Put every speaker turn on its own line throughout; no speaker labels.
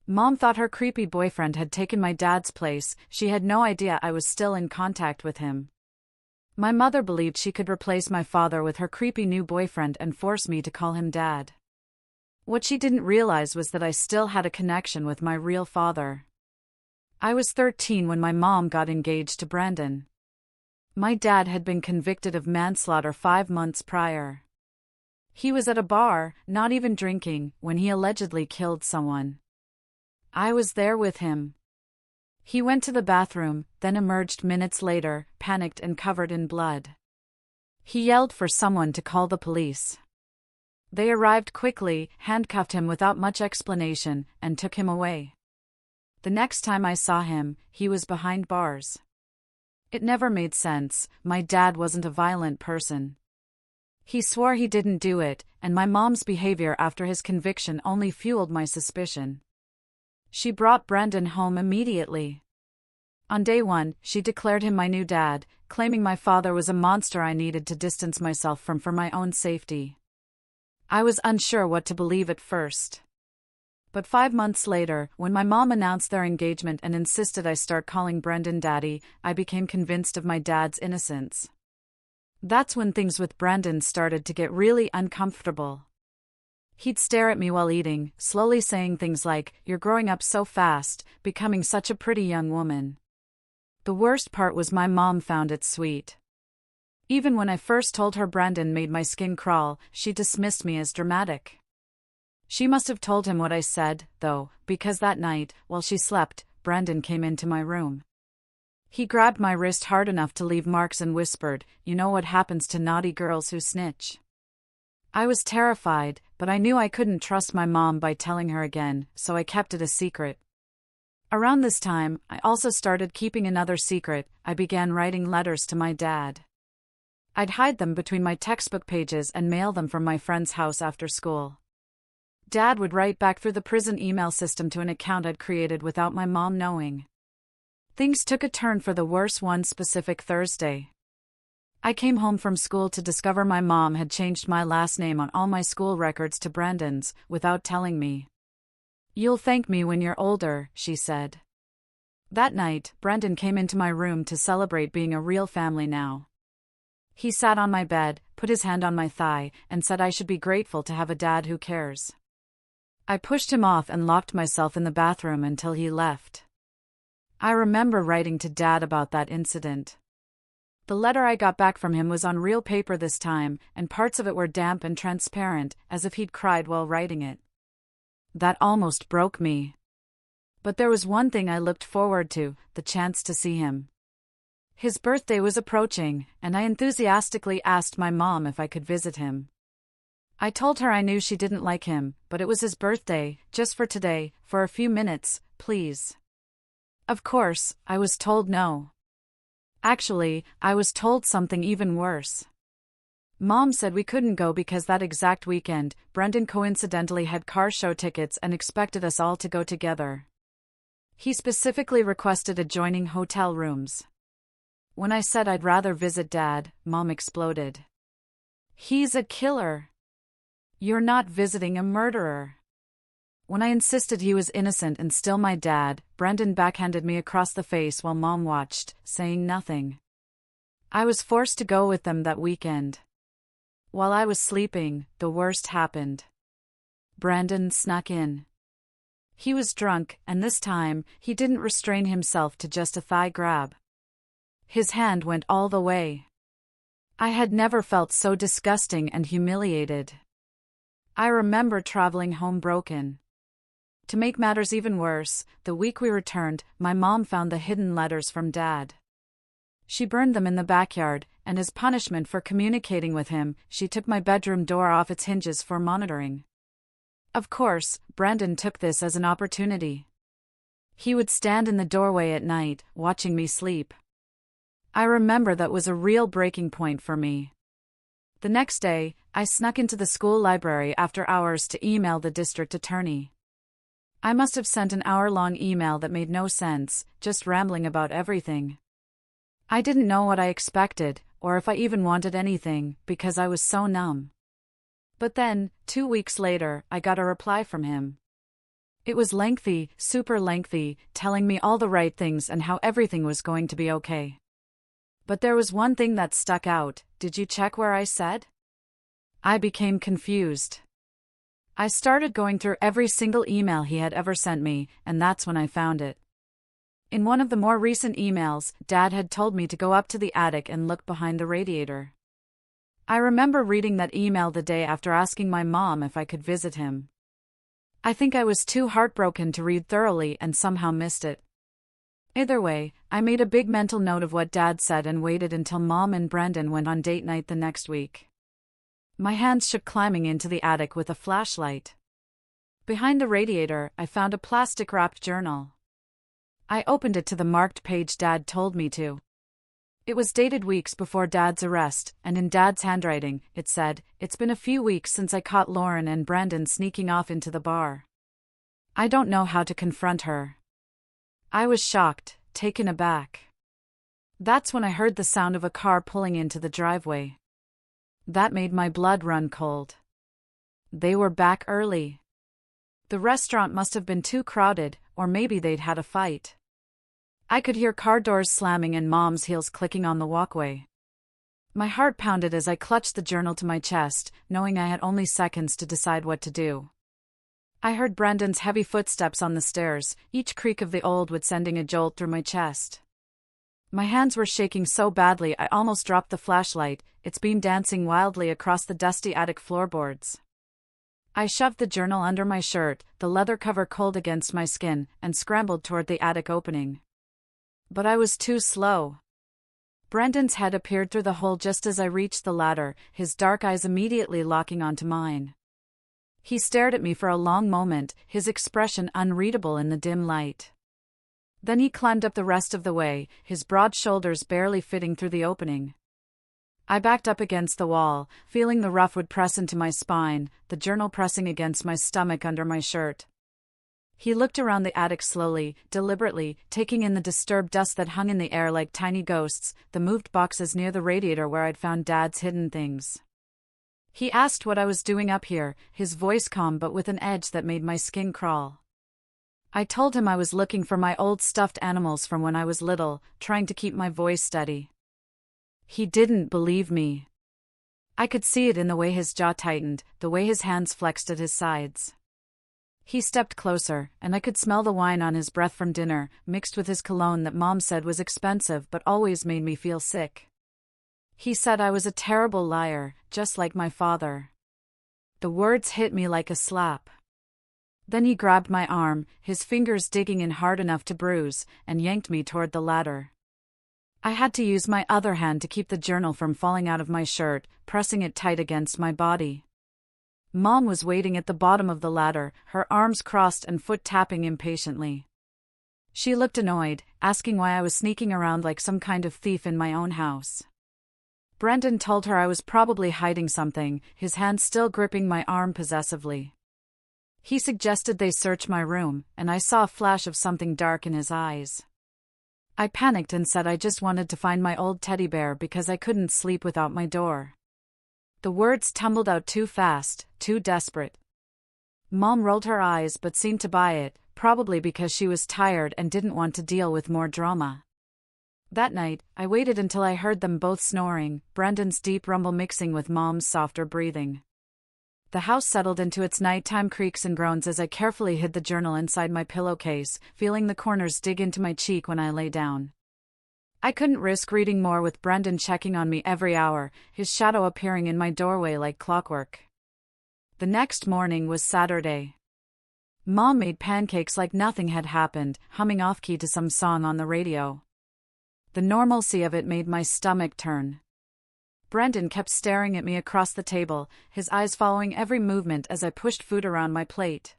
Mom thought her creepy boyfriend had taken my dad's place. She had no idea I was still in contact with him. My mother believed she could replace my father with her creepy new boyfriend and force me to call him Dad. What she didn't realize was that I still had a connection with my real father. I was 13 when my mom got engaged to Brandon. My dad had been convicted of manslaughter 5 months prior. He was at a bar, not even drinking, when he allegedly killed someone. I was there with him. He went to the bathroom, then emerged minutes later, panicked and covered in blood. He yelled for someone to call the police. They arrived quickly, handcuffed him without much explanation, and took him away. The next time I saw him, he was behind bars. It never made sense. My dad wasn't a violent person. He swore he didn't do it, and my mom's behavior after his conviction only fueled my suspicion. She brought Brandon home immediately. On day 1, she declared him my new dad, claiming my father was a monster I needed to distance myself from for my own safety. I was unsure what to believe at first. But 5 months later, when my mom announced their engagement and insisted I start calling Brandon Daddy, I became convinced of my dad's innocence. That's when things with Brandon started to get really uncomfortable. He'd stare at me while eating, slowly saying things like, "You're growing up so fast, becoming such a pretty young woman." The worst part was my mom found it sweet. Even when I first told her Brandon made my skin crawl, she dismissed me as dramatic. She must have told him what I said, though, because that night, while she slept, Brandon came into my room. He grabbed my wrist hard enough to leave marks and whispered, "You know what happens to naughty girls who snitch." I was terrified, but I knew I couldn't trust my mom by telling her again, so I kept it a secret. Around this time, I also started keeping another secret. I began writing letters to my dad. I'd hide them between my textbook pages and mail them from my friend's house after school. Dad would write back through the prison email system to an account I'd created without my mom knowing. Things took a turn for the worse one specific Thursday. I came home from school to discover my mom had changed my last name on all my school records to Brandon's, without telling me. "You'll thank me when you're older," she said. That night, Brandon came into my room to celebrate being a real family now. He sat on my bed, put his hand on my thigh, and said I should be grateful to have a dad who cares. I pushed him off and locked myself in the bathroom until he left. I remember writing to Dad about that incident. The letter I got back from him was on real paper this time, and parts of it were damp and transparent, as if he'd cried while writing it. That almost broke me. But there was one thing I looked forward to, the chance to see him. His birthday was approaching, and I enthusiastically asked my mom if I could visit him. I told her I knew she didn't like him, but it was his birthday, just for today, for a few minutes, please. Of course, I was told no. Actually, I was told something even worse. Mom said we couldn't go because that exact weekend, Brendan coincidentally had car show tickets and expected us all to go together. He specifically requested adjoining hotel rooms. When I said I'd rather visit Dad, Mom exploded. "He's a killer. You're not visiting a murderer." When I insisted he was innocent and still my dad, Brandon backhanded me across the face while Mom watched, saying nothing. I was forced to go with them that weekend. While I was sleeping, the worst happened. Brandon snuck in. He was drunk, and this time, he didn't restrain himself to just a thigh grab. His hand went all the way. I had never felt so disgusting and humiliated. I remember traveling home broken. To make matters even worse, the week we returned, my mom found the hidden letters from Dad. She burned them in the backyard, and as punishment for communicating with him, she took my bedroom door off its hinges for monitoring. Of course, Brandon took this as an opportunity. He would stand in the doorway at night, watching me sleep. I remember that was a real breaking point for me. The next day, I snuck into the school library after hours to email the district attorney. I must have sent an hour-long email that made no sense, just rambling about everything. I didn't know what I expected, or if I even wanted anything, because I was so numb. But then, 2 weeks later, I got a reply from him. It was lengthy, super lengthy, telling me all the right things and how everything was going to be okay. But there was one thing that stuck out. Did you check where I said? I became confused. I started going through every single email he had ever sent me, and that's when I found it. In one of the more recent emails, Dad had told me to go up to the attic and look behind the radiator. I remember reading that email the day after asking my mom if I could visit him. I think I was too heartbroken to read thoroughly and somehow missed it. Either way, I made a big mental note of what Dad said and waited until Mom and Brendan went on date night the next week. My hands shook climbing into the attic with a flashlight. Behind the radiator, I found a plastic-wrapped journal. I opened it to the marked page Dad told me to. It was dated weeks before Dad's arrest, and in Dad's handwriting, it said, "It's been a few weeks since I caught Lauren and Brandon sneaking off into the bar. I don't know how to confront her." I was shocked, taken aback. That's when I heard the sound of a car pulling into the driveway. That made my blood run cold. They were back early. The restaurant must have been too crowded, or maybe they'd had a fight. I could hear car doors slamming and Mom's heels clicking on the walkway. My heart pounded as I clutched the journal to my chest, knowing I had only seconds to decide what to do. I heard Brandon's heavy footsteps on the stairs, each creak of the old wood sending a jolt through my chest. My hands were shaking so badly I almost dropped the flashlight, its beam dancing wildly across the dusty attic floorboards. I shoved the journal under my shirt, the leather cover cold against my skin, and scrambled toward the attic opening. But I was too slow. Brandon's head appeared through the hole just as I reached the ladder, his dark eyes immediately locking onto mine. He stared at me for a long moment, his expression unreadable in the dim light. Then he climbed up the rest of the way, his broad shoulders barely fitting through the opening. I backed up against the wall, feeling the rough wood press into my spine, the journal pressing against my stomach under my shirt. He looked around the attic slowly, deliberately, taking in the disturbed dust that hung in the air like tiny ghosts, the moved boxes near the radiator where I'd found Dad's hidden things. He asked what I was doing up here, his voice calm but with an edge that made my skin crawl. I told him I was looking for my old stuffed animals from when I was little, trying to keep my voice steady. He didn't believe me. I could see it in the way his jaw tightened, the way his hands flexed at his sides. He stepped closer, and I could smell the wine on his breath from dinner, mixed with his cologne that Mom said was expensive but always made me feel sick. He said I was a terrible liar, just like my father. The words hit me like a slap. Then he grabbed my arm, his fingers digging in hard enough to bruise, and yanked me toward the ladder. I had to use my other hand to keep the journal from falling out of my shirt, pressing it tight against my body. Mom was waiting at the bottom of the ladder, her arms crossed and foot tapping impatiently. She looked annoyed, asking why I was sneaking around like some kind of thief in my own house. Brendan told her I was probably hiding something, his hand still gripping my arm possessively. He suggested they search my room, and I saw a flash of something dark in his eyes. I panicked and said I just wanted to find my old teddy bear because I couldn't sleep without my door. The words tumbled out too fast, too desperate. Mom rolled her eyes but seemed to buy it, probably because she was tired and didn't want to deal with more drama. That night, I waited until I heard them both snoring, Brendan's deep rumble mixing with Mom's softer breathing. The house settled into its nighttime creaks and groans as I carefully hid the journal inside my pillowcase, feeling the corners dig into my cheek when I lay down. I couldn't risk reading more with Brendan checking on me every hour, his shadow appearing in my doorway like clockwork. The next morning was Saturday. Mom made pancakes like nothing had happened, humming off-key to some song on the radio. The normalcy of it made my stomach turn. Brendan kept staring at me across the table, his eyes following every movement as I pushed food around my plate.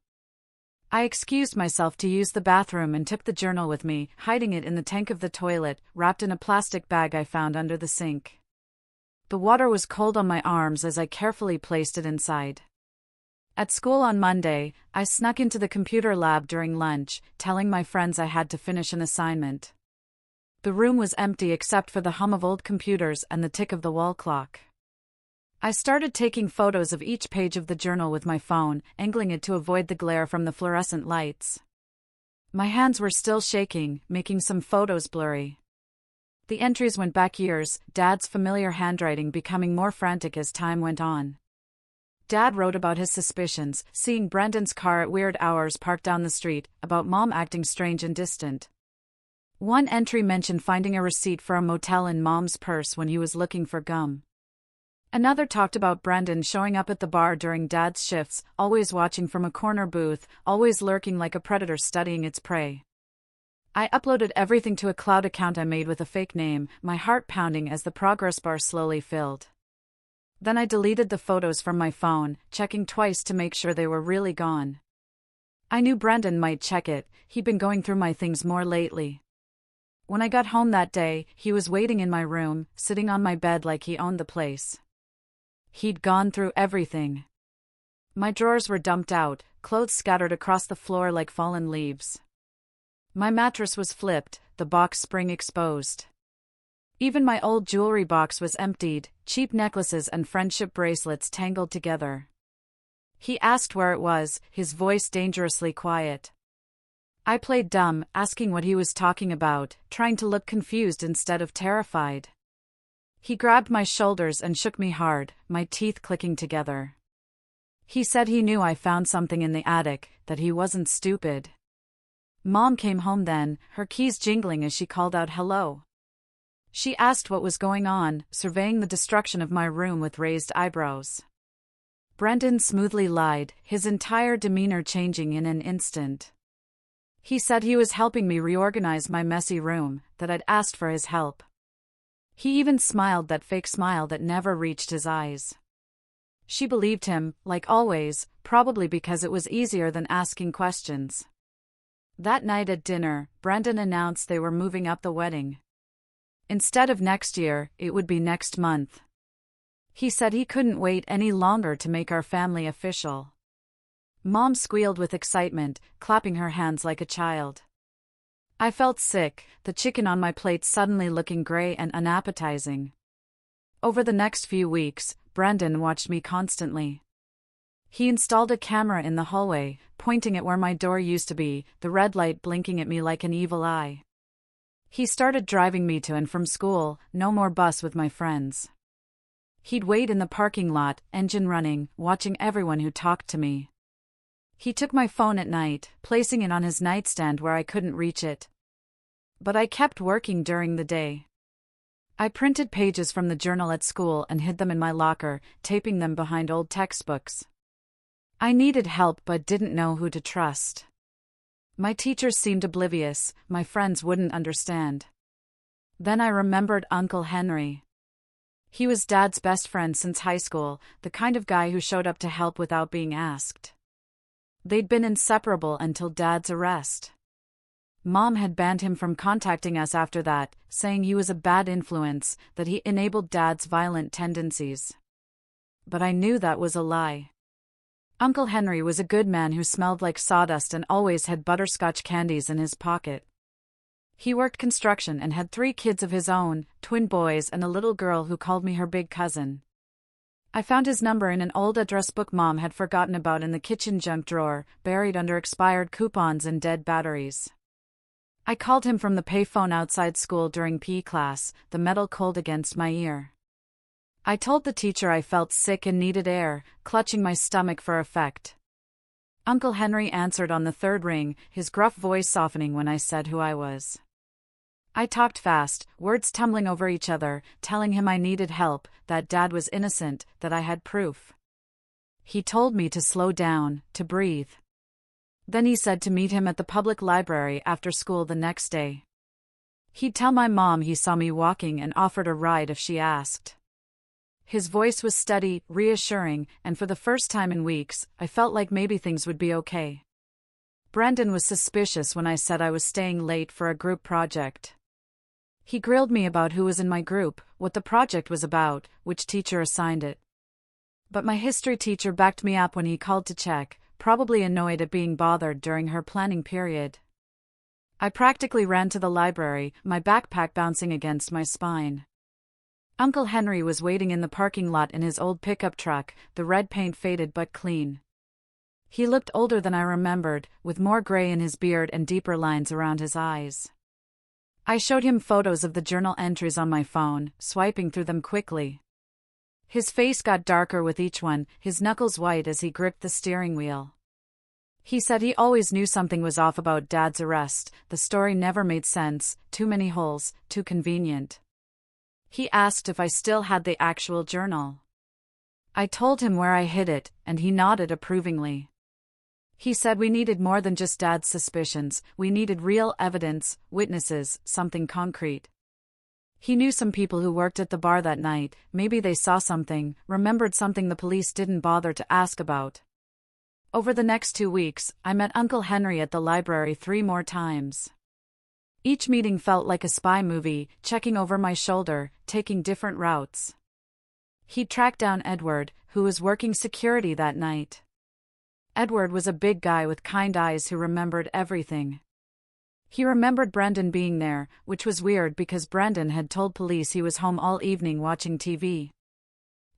I excused myself to use the bathroom and took the journal with me, hiding it in the tank of the toilet, wrapped in a plastic bag I found under the sink. The water was cold on my arms as I carefully placed it inside. At school on Monday, I snuck into the computer lab during lunch, telling my friends I had to finish an assignment. The room was empty except for the hum of old computers and the tick of the wall clock. I started taking photos of each page of the journal with my phone, angling it to avoid the glare from the fluorescent lights. My hands were still shaking, making some photos blurry. The entries went back years, Dad's familiar handwriting becoming more frantic as time went on. Dad wrote about his suspicions, seeing Brendan's car at weird hours parked down the street, about Mom acting strange and distant. One entry mentioned finding a receipt for a motel in Mom's purse when he was looking for gum. Another talked about Brendan showing up at the bar during Dad's shifts, always watching from a corner booth, always lurking like a predator studying its prey. I uploaded everything to a cloud account I made with a fake name, my heart pounding as the progress bar slowly filled. Then I deleted the photos from my phone, checking twice to make sure they were really gone. I knew Brendan might check it, he'd been going through my things more lately. When I got home that day, he was waiting in my room, sitting on my bed like he owned the place. He'd gone through everything. My drawers were dumped out, clothes scattered across the floor like fallen leaves. My mattress was flipped, the box spring exposed. Even my old jewelry box was emptied, cheap necklaces and friendship bracelets tangled together. He asked where it was, his voice dangerously quiet. I played dumb, asking what he was talking about, trying to look confused instead of terrified. He grabbed my shoulders and shook me hard, my teeth clicking together. He said he knew I found something in the attic, that he wasn't stupid. Mom came home then, her keys jingling as she called out hello. She asked what was going on, surveying the destruction of my room with raised eyebrows. Brendan smoothly lied, his entire demeanor changing in an instant. He said he was helping me reorganize my messy room, that I'd asked for his help. He even smiled that fake smile that never reached his eyes. She believed him, like always, probably because it was easier than asking questions. That night at dinner, Brendan announced they were moving up the wedding. Instead of next year, it would be next month. He said he couldn't wait any longer to make our family official. Mom squealed with excitement, clapping her hands like a child. I felt sick, the chicken on my plate suddenly looking gray and unappetizing. Over the next few weeks, Brendan watched me constantly. He installed a camera in the hallway, pointing at where my door used to be, the red light blinking at me like an evil eye. He started driving me to and from school, no more bus with my friends. He'd wait in the parking lot, engine running, watching everyone who talked to me. He took my phone at night, placing it on his nightstand where I couldn't reach it. But I kept working during the day. I printed pages from the journal at school and hid them in my locker, taping them behind old textbooks. I needed help but didn't know who to trust. My teachers seemed oblivious, my friends wouldn't understand. Then I remembered Uncle Henry. He was Dad's best friend since high school, the kind of guy who showed up to help without being asked. They'd been inseparable until Dad's arrest. Mom had banned him from contacting us after that, saying he was a bad influence, that he enabled Dad's violent tendencies. But I knew that was a lie. Uncle Henry was a good man who smelled like sawdust and always had butterscotch candies in his pocket. He worked construction and had 3 kids of his own, twin boys and a little girl who called me her big cousin. I found his number in an old address book Mom had forgotten about in the kitchen junk drawer, buried under expired coupons and dead batteries. I called him from the payphone outside school during PE class, the metal cold against my ear. I told the teacher I felt sick and needed air, clutching my stomach for effect. Uncle Henry answered on the 3rd ring, his gruff voice softening when I said who I was. I talked fast, words tumbling over each other, telling him I needed help, that Dad was innocent, that I had proof. He told me to slow down, to breathe. Then he said to meet him at the public library after school the next day. He'd tell my mom he saw me walking and offered a ride if she asked. His voice was steady, reassuring, and for the first time in weeks, I felt like maybe things would be okay. Brendan was suspicious when I said I was staying late for a group project. He grilled me about who was in my group, what the project was about, which teacher assigned it. But my history teacher backed me up when he called to check, probably annoyed at being bothered during her planning period. I practically ran to the library, my backpack bouncing against my spine. Uncle Henry was waiting in the parking lot in his old pickup truck, the red paint faded but clean. He looked older than I remembered, with more gray in his beard and deeper lines around his eyes. I showed him photos of the journal entries on my phone, swiping through them quickly. His face got darker with each one, his knuckles white as he gripped the steering wheel. He said he always knew something was off about Dad's arrest. The story never made sense, too many holes, too convenient. He asked if I still had the actual journal. I told him where I hid it, and he nodded approvingly. He said we needed more than just Dad's suspicions, we needed real evidence, witnesses, something concrete. He knew some people who worked at the bar that night, maybe they saw something, remembered something the police didn't bother to ask about. Over the next 2 weeks, I met Uncle Henry at the library 3 more times. Each meeting felt like a spy movie, checking over my shoulder, taking different routes. He tracked down Edward, who was working security that night. Edward was a big guy with kind eyes who remembered everything. He remembered Brendan being there, which was weird because Brendan had told police he was home all evening watching TV.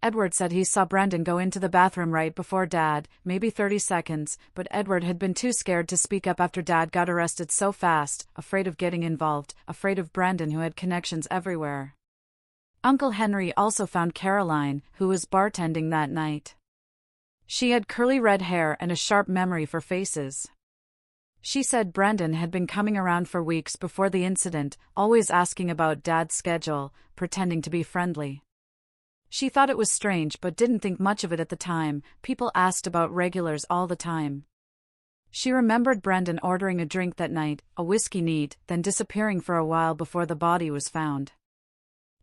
Edward said he saw Brendan go into the bathroom right before Dad, maybe 30 seconds, but Edward had been too scared to speak up after Dad got arrested so fast, afraid of getting involved, afraid of Brendan who had connections everywhere. Uncle Henry also found Caroline, who was bartending that night. She had curly red hair and a sharp memory for faces. She said Brendan had been coming around for weeks before the incident, always asking about Dad's schedule, pretending to be friendly. She thought it was strange but didn't think much of it at the time. People asked about regulars all the time. She remembered Brendan ordering a drink that night, a whiskey neat, then disappearing for a while before the body was found.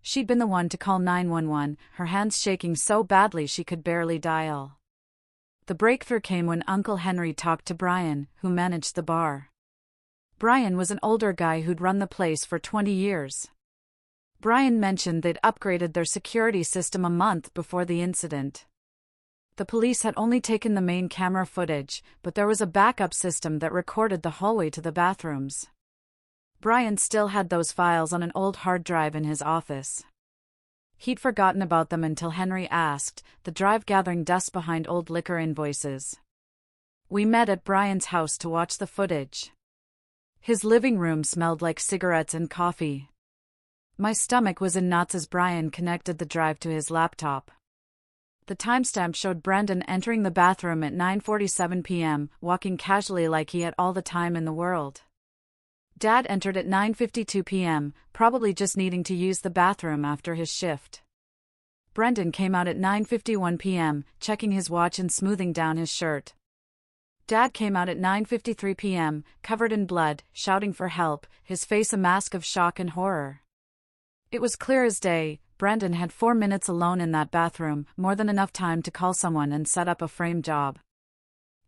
She'd been the one to call 911, her hands shaking so badly she could barely dial. The breakthrough came when Uncle Henry talked to Brian, who managed the bar. Brian was an older guy who'd run the place for 20 years. Brian mentioned they'd upgraded their security system a month before the incident. The police had only taken the main camera footage, but there was a backup system that recorded the hallway to the bathrooms. Brian still had those files on an old hard drive in his office. He'd forgotten about them until Henry asked, the drive gathering dust behind old liquor invoices. We met at Brian's house to watch the footage. His living room smelled like cigarettes and coffee. My stomach was in knots as Brian connected the drive to his laptop. The timestamp showed Brendan entering the bathroom at 9:47 p.m., walking casually like he had all the time in the world. Dad entered at 9:52 p.m., probably just needing to use the bathroom after his shift. Brendan came out at 9:51 p.m., checking his watch and smoothing down his shirt. Dad came out at 9:53 p.m., covered in blood, shouting for help, his face a mask of shock and horror. It was clear as day. Brendan had 4 minutes alone in that bathroom, more than enough time to call someone and set up a frame job.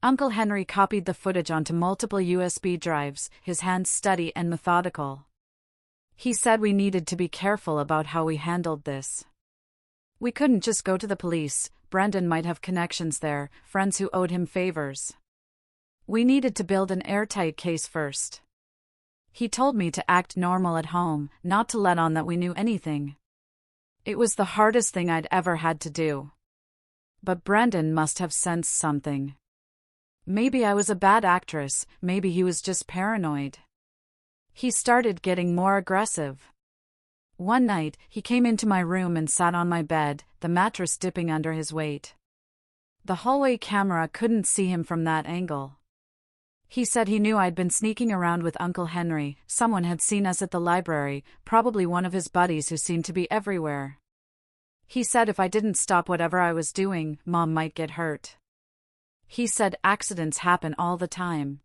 Uncle Henry copied the footage onto multiple USB drives, his hands steady and methodical. He said we needed to be careful about how we handled this. We couldn't just go to the police. Brendan might have connections there, friends who owed him favors. We needed to build an airtight case first. He told me to act normal at home, not to let on that we knew anything. It was the hardest thing I'd ever had to do. But Brendan must have sensed something. Maybe I was a bad actress, maybe he was just paranoid. He started getting more aggressive. One night, he came into my room and sat on my bed, the mattress dipping under his weight. The hallway camera couldn't see him from that angle. He said he knew I'd been sneaking around with Uncle Henry. Someone had seen us at the library, probably one of his buddies who seemed to be everywhere. He said if I didn't stop whatever I was doing, Mom might get hurt. He said accidents happen all the time.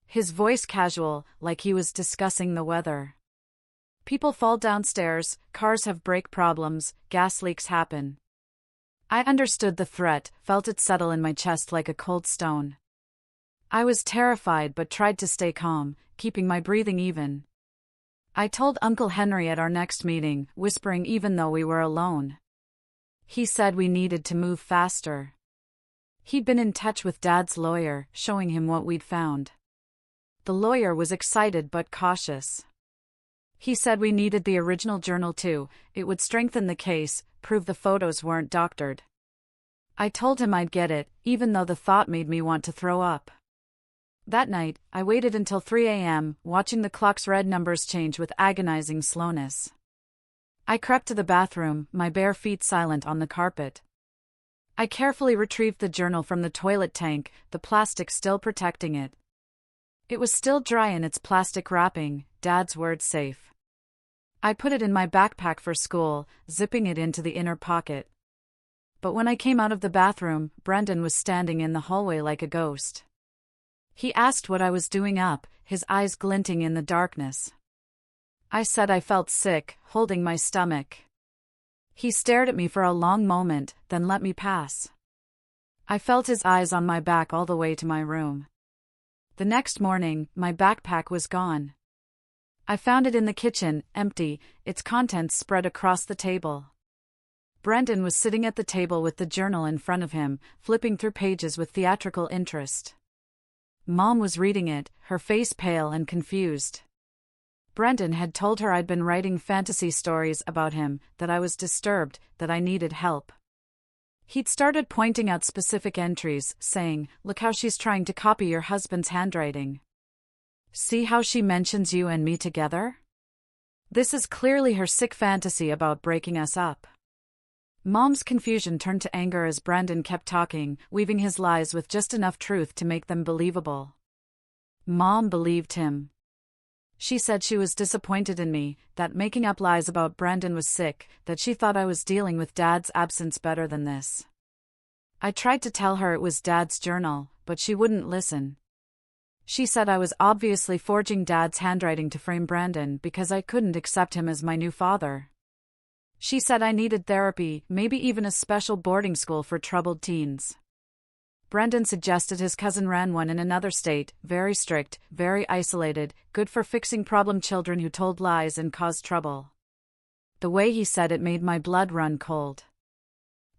His voice casual, like he was discussing the weather. People fall downstairs, cars have brake problems, gas leaks happen. I understood the threat, felt it settle in my chest like a cold stone. I was terrified but tried to stay calm, keeping my breathing even. I told Uncle Henry at our next meeting, whispering even though we were alone. He said we needed to move faster. He'd been in touch with Dad's lawyer, showing him what we'd found. The lawyer was excited but cautious. He said we needed the original journal too, it would strengthen the case, prove the photos weren't doctored. I told him I'd get it, even though the thought made me want to throw up. That night, I waited until 3 a.m., watching the clock's red numbers change with agonizing slowness. I crept to the bathroom, my bare feet silent on the carpet. I carefully retrieved the journal from the toilet tank, the plastic still protecting it. It was still dry in its plastic wrapping, Dad's word safe. I put it in my backpack for school, zipping it into the inner pocket. But when I came out of the bathroom, Brendan was standing in the hallway like a ghost. He asked what I was doing up, his eyes glinting in the darkness. I said I felt sick, holding my stomach. He stared at me for a long moment, then let me pass. I felt his eyes on my back all the way to my room. The next morning, my backpack was gone. I found it in the kitchen, empty, its contents spread across the table. Brendan was sitting at the table with the journal in front of him, flipping through pages with theatrical interest. Mom was reading it, her face pale and confused. Brendan had told her I'd been writing fantasy stories about him, that I was disturbed, that I needed help. He'd started pointing out specific entries, saying, "Look how she's trying to copy your husband's handwriting. See how she mentions you and me together? This is clearly her sick fantasy about breaking us up." Mom's confusion turned to anger as Brendan kept talking, weaving his lies with just enough truth to make them believable. Mom believed him. She said she was disappointed in me, that making up lies about Brendan was sick, that she thought I was dealing with Dad's absence better than this. I tried to tell her it was Dad's journal, but she wouldn't listen. She said I was obviously forging Dad's handwriting to frame Brendan because I couldn't accept him as my new father. She said I needed therapy, maybe even a special boarding school for troubled teens. Brendan suggested his cousin ran one in another state, very strict, very isolated, good for fixing problem children who told lies and caused trouble. The way he said it made my blood run cold.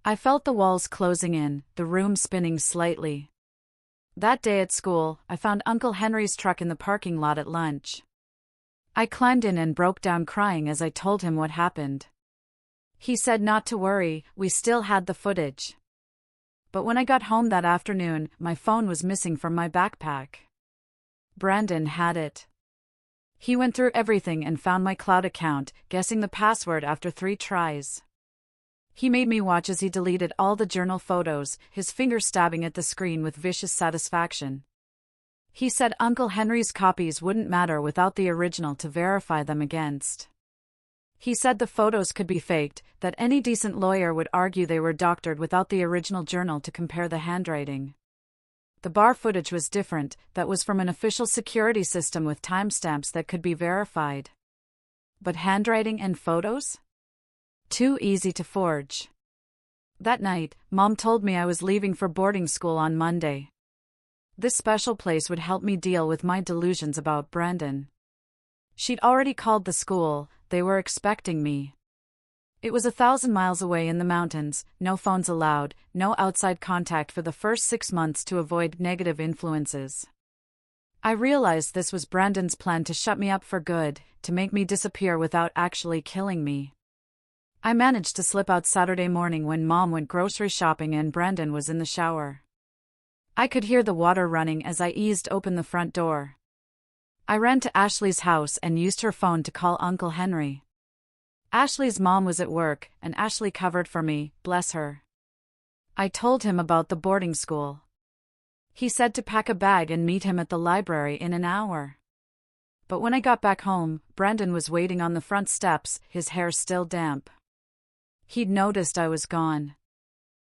I felt the walls closing in, the room spinning slightly. That day at school, I found Uncle Henry's truck in the parking lot at lunch. I climbed in and broke down crying as I told him what happened. He said not to worry, we still had the footage. But when I got home that afternoon, my phone was missing from my backpack. Brendan had it. He went through everything and found my cloud account, guessing the password after 3 tries. He made me watch as he deleted all the journal photos, his finger stabbing at the screen with vicious satisfaction. He said Uncle Henry's copies wouldn't matter without the original to verify them against. He said the photos could be faked, that any decent lawyer would argue they were doctored without the original journal to compare the handwriting. The bar footage was different, that was from an official security system with timestamps that could be verified. But handwriting and photos? Too easy to forge. That night, Mom told me I was leaving for boarding school on Monday. This special place would help me deal with my delusions about Brendan. She'd already called the school, they were expecting me. It was 1,000 miles away in the mountains, no phones allowed, no outside contact for the first 6 months to avoid negative influences. I realized this was Brendan's plan to shut me up for good, to make me disappear without actually killing me. I managed to slip out Saturday morning when Mom went grocery shopping and Brendan was in the shower. I could hear the water running as I eased open the front door. I ran to Ashley's house and used her phone to call Uncle Henry. Ashley's mom was at work, and Ashley covered for me, bless her. I told him about the boarding school. He said to pack a bag and meet him at the library in an hour. But when I got back home, Brendan was waiting on the front steps, his hair still damp. He'd noticed I was gone.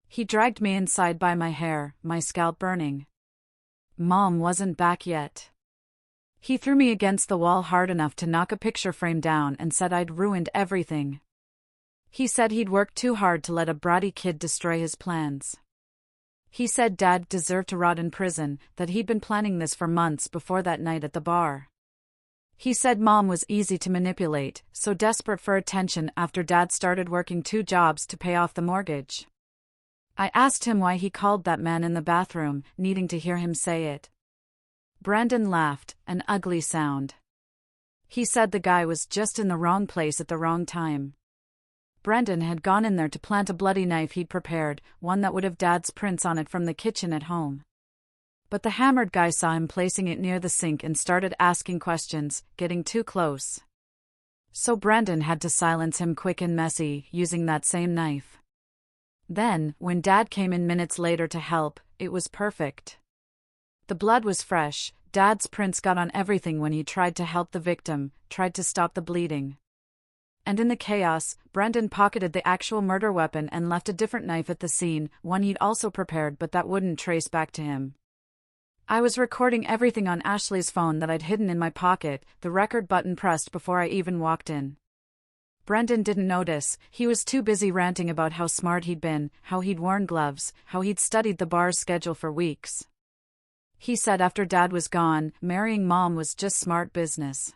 He dragged me inside by my hair, my scalp burning. Mom wasn't back yet. He threw me against the wall hard enough to knock a picture frame down and said I'd ruined everything. He said he'd worked too hard to let a bratty kid destroy his plans. He said Dad deserved to rot in prison, that he'd been planning this for months before that night at the bar. He said Mom was easy to manipulate, so desperate for attention after Dad started working 2 jobs to pay off the mortgage. I asked him why he called that man in the bathroom, needing to hear him say it. Brendan laughed, an ugly sound. He said the guy was just in the wrong place at the wrong time. Brendan had gone in there to plant a bloody knife he'd prepared, one that would have Dad's prints on it from the kitchen at home. But the hammered guy saw him placing it near the sink and started asking questions, getting too close. So Brendan had to silence him quick and messy, using that same knife. Then, when Dad came in minutes later to help, it was perfect. The blood was fresh, Dad's prints got on everything when he tried to help the victim, tried to stop the bleeding. And in the chaos, Brendan pocketed the actual murder weapon and left a different knife at the scene, one he'd also prepared but that wouldn't trace back to him. I was recording everything on Ashley's phone that I'd hidden in my pocket, the record button pressed before I even walked in. Brendan didn't notice, he was too busy ranting about how smart he'd been, how he'd worn gloves, how he'd studied the bar's schedule for weeks. He said after Dad was gone, marrying Mom was just smart business.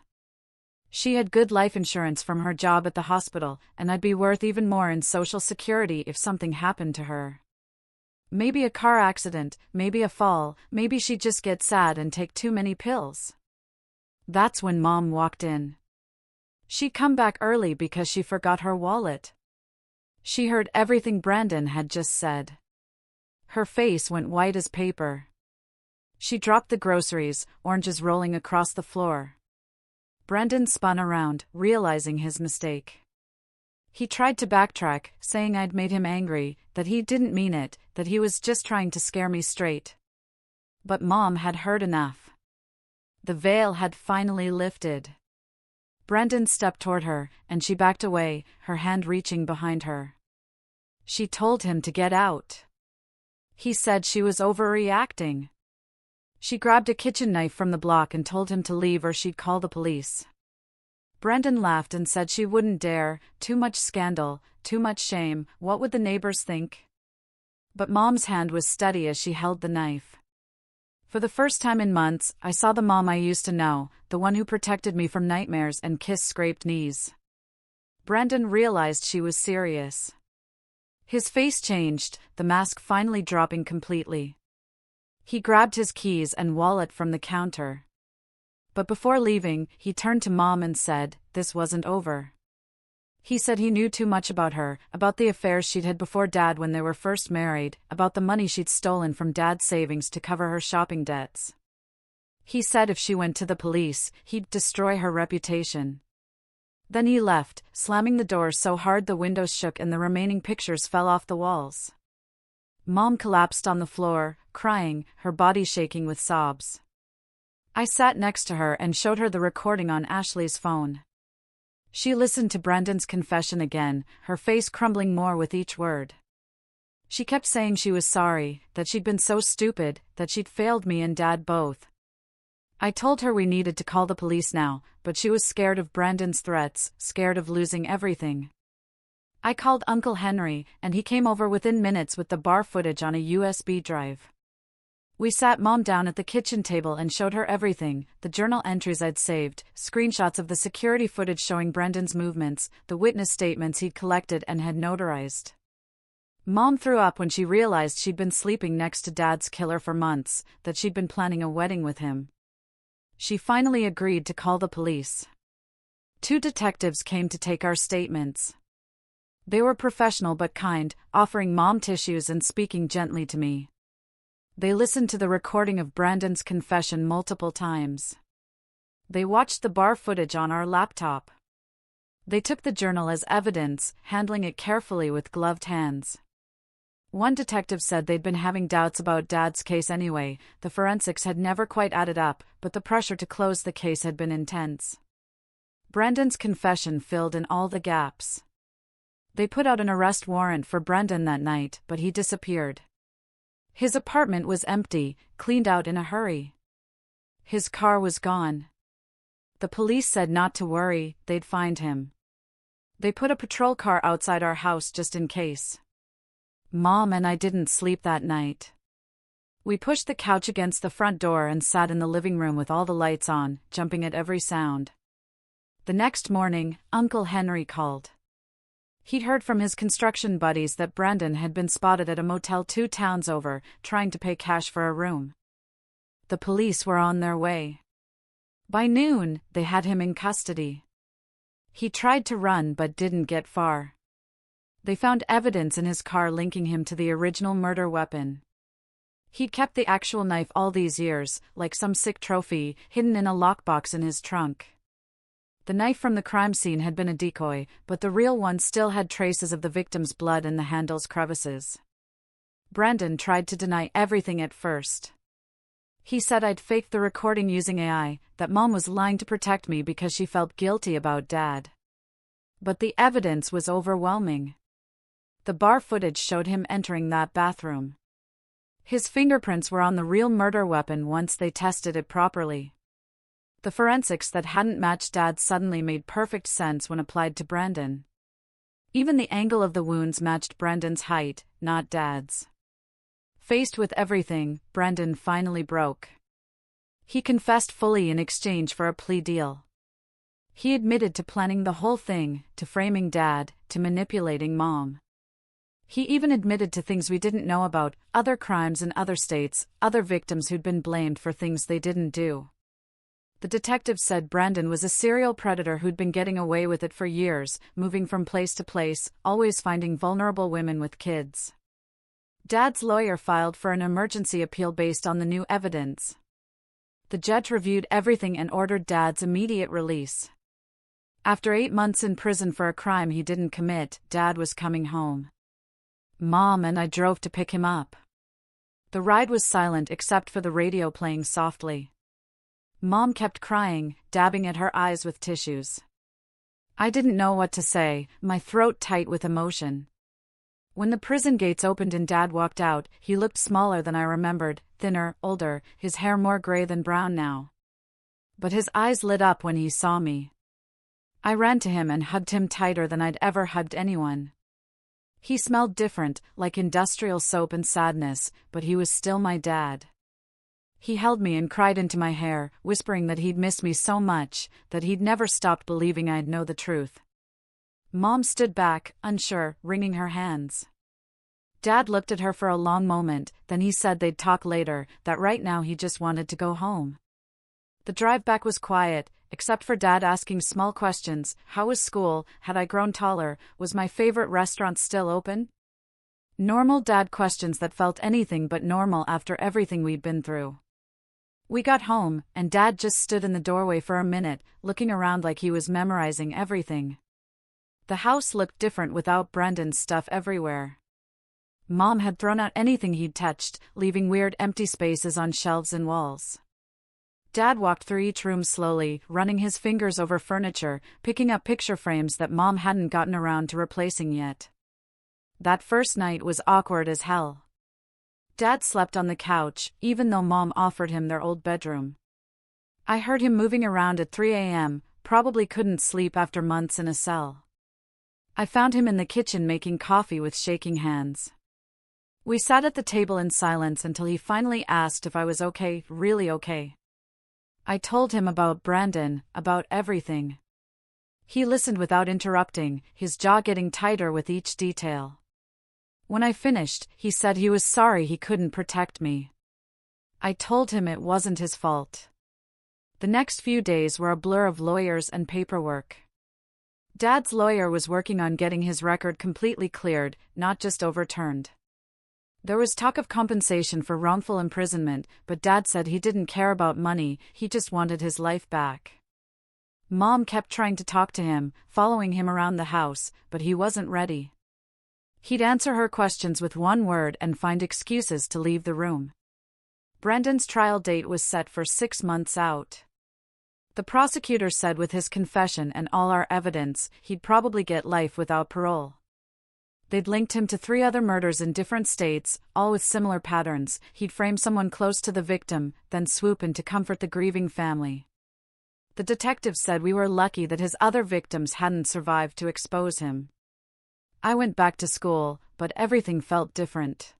She had good life insurance from her job at the hospital, and I'd be worth even more in Social Security if something happened to her. Maybe a car accident, maybe a fall, maybe she'd just get sad and take too many pills. That's when Mom walked in. She'd come back early because she forgot her wallet. She heard everything Brendan had just said. Her face went white as paper. She dropped the groceries, oranges rolling across the floor. Brendan spun around, realizing his mistake. He tried to backtrack, saying I'd made him angry, that he didn't mean it, that he was just trying to scare me straight. But Mom had heard enough. The veil had finally lifted. Brendan stepped toward her, and she backed away, her hand reaching behind her. She told him to get out. He said she was overreacting. She grabbed a kitchen knife from the block and told him to leave or she'd call the police. Brendan laughed and said she wouldn't dare, too much scandal, too much shame, what would the neighbors think? But Mom's hand was steady as she held the knife. For the first time in months, I saw the Mom I used to know, the one who protected me from nightmares and kissed scraped knees. Brendan realized she was serious. His face changed, the mask finally dropping completely. He grabbed his keys and wallet from the counter. But before leaving, he turned to Mom and said, this wasn't over. He said he knew too much about her, about the affairs she'd had before Dad when they were first married, about the money she'd stolen from Dad's savings to cover her shopping debts. He said if she went to the police, he'd destroy her reputation. Then he left, slamming the door so hard the windows shook and the remaining pictures fell off the walls. Mom collapsed on the floor, crying, her body shaking with sobs. I sat next to her and showed her the recording on Ashley's phone. She listened to Brendan's confession again, her face crumbling more with each word. She kept saying she was sorry, that she'd been so stupid, that she'd failed me and Dad both. I told her we needed to call the police now, but she was scared of Brendan's threats, scared of losing everything. I called Uncle Henry, and he came over within minutes with the bar footage on a USB drive. We sat Mom down at the kitchen table and showed her everything, the journal entries I'd saved, screenshots of the security footage showing Brendan's movements, the witness statements he'd collected and had notarized. Mom threw up when she realized she'd been sleeping next to Dad's killer for months, that she'd been planning a wedding with him. She finally agreed to call the police. 2 detectives came to take our statements. They were professional but kind, offering Mom tissues and speaking gently to me. They listened to the recording of Brendan's confession multiple times. They watched the bar footage on our laptop. They took the journal as evidence, handling it carefully with gloved hands. One detective said they'd been having doubts about Dad's case anyway, the forensics had never quite added up, but the pressure to close the case had been intense. Brendan's confession filled in all the gaps. They put out an arrest warrant for Brendan that night, but he disappeared. His apartment was empty, cleaned out in a hurry. His car was gone. The police said not to worry, they'd find him. They put a patrol car outside our house just in case. Mom and I didn't sleep that night. We pushed the couch against the front door and sat in the living room with all the lights on, jumping at every sound. The next morning, Uncle Henry called. He'd heard from his construction buddies that Brendan had been spotted at a motel 2 towns over, trying to pay cash for a room. The police were on their way. By noon, they had him in custody. He tried to run but didn't get far. They found evidence in his car linking him to the original murder weapon. He'd kept the actual knife all these years, like some sick trophy, hidden in a lockbox in his trunk. The knife from the crime scene had been a decoy, but the real one still had traces of the victim's blood in the handle's crevices. Brandon tried to deny everything at first. He said I'd faked the recording using AI, that Mom was lying to protect me because she felt guilty about Dad. But the evidence was overwhelming. The bar footage showed him entering that bathroom. His fingerprints were on the real murder weapon once they tested it properly. The forensics that hadn't matched Dad's suddenly made perfect sense when applied to Brandon. Even the angle of the wounds matched Brandon's height, not Dad's. Faced with everything, Brandon finally broke. He confessed fully in exchange for a plea deal. He admitted to planning the whole thing, to framing Dad, to manipulating Mom. He even admitted to things we didn't know about, other crimes in other states, other victims who'd been blamed for things they didn't do. The detective said Brandon was a serial predator who'd been getting away with it for years, moving from place to place, always finding vulnerable women with kids. Dad's lawyer filed for an emergency appeal based on the new evidence. The judge reviewed everything and ordered Dad's immediate release. After 8 months in prison for a crime he didn't commit, Dad was coming home. Mom and I drove to pick him up. The ride was silent except for the radio playing softly. Mom kept crying, dabbing at her eyes with tissues. I didn't know what to say, my throat tight with emotion. When the prison gates opened and Dad walked out, he looked smaller than I remembered, thinner, older, his hair more gray than brown now. But his eyes lit up when he saw me. I ran to him and hugged him tighter than I'd ever hugged anyone. He smelled different, like industrial soap and sadness, but he was still my dad. He held me and cried into my hair, whispering that he'd miss me so much, that he'd never stopped believing I'd know the truth. Mom stood back, unsure, wringing her hands. Dad looked at her for a long moment, then he said they'd talk later, that right now he just wanted to go home. The drive back was quiet, except for Dad asking small questions. How was school? Had I grown taller? Was my favorite restaurant still open? Normal Dad questions that felt anything but normal after everything we'd been through. We got home, and Dad just stood in the doorway for a minute, looking around like he was memorizing everything. The house looked different without Brandon's stuff everywhere. Mom had thrown out anything he'd touched, leaving weird empty spaces on shelves and walls. Dad walked through each room slowly, running his fingers over furniture, picking up picture frames that Mom hadn't gotten around to replacing yet. That first night was awkward as hell. Dad slept on the couch, even though Mom offered him their old bedroom. I heard him moving around at 3 a.m., probably couldn't sleep after months in a cell. I found him in the kitchen making coffee with shaking hands. We sat at the table in silence until he finally asked if I was okay, really okay. I told him about Brandon, about everything. He listened without interrupting, his jaw getting tighter with each detail. When I finished, he said he was sorry he couldn't protect me. I told him it wasn't his fault. The next few days were a blur of lawyers and paperwork. Dad's lawyer was working on getting his record completely cleared, not just overturned. There was talk of compensation for wrongful imprisonment, but Dad said he didn't care about money, he just wanted his life back. Mom kept trying to talk to him, following him around the house, but he wasn't ready. He'd answer her questions with one word and find excuses to leave the room. Brandon's trial date was set for 6 months out. The prosecutor said with his confession and all our evidence, he'd probably get life without parole. They'd linked him to 3 other murders in different states, all with similar patterns. He'd frame someone close to the victim, then swoop in to comfort the grieving family. The detective said we were lucky that his other victims hadn't survived to expose him. I went back to school, but everything felt different.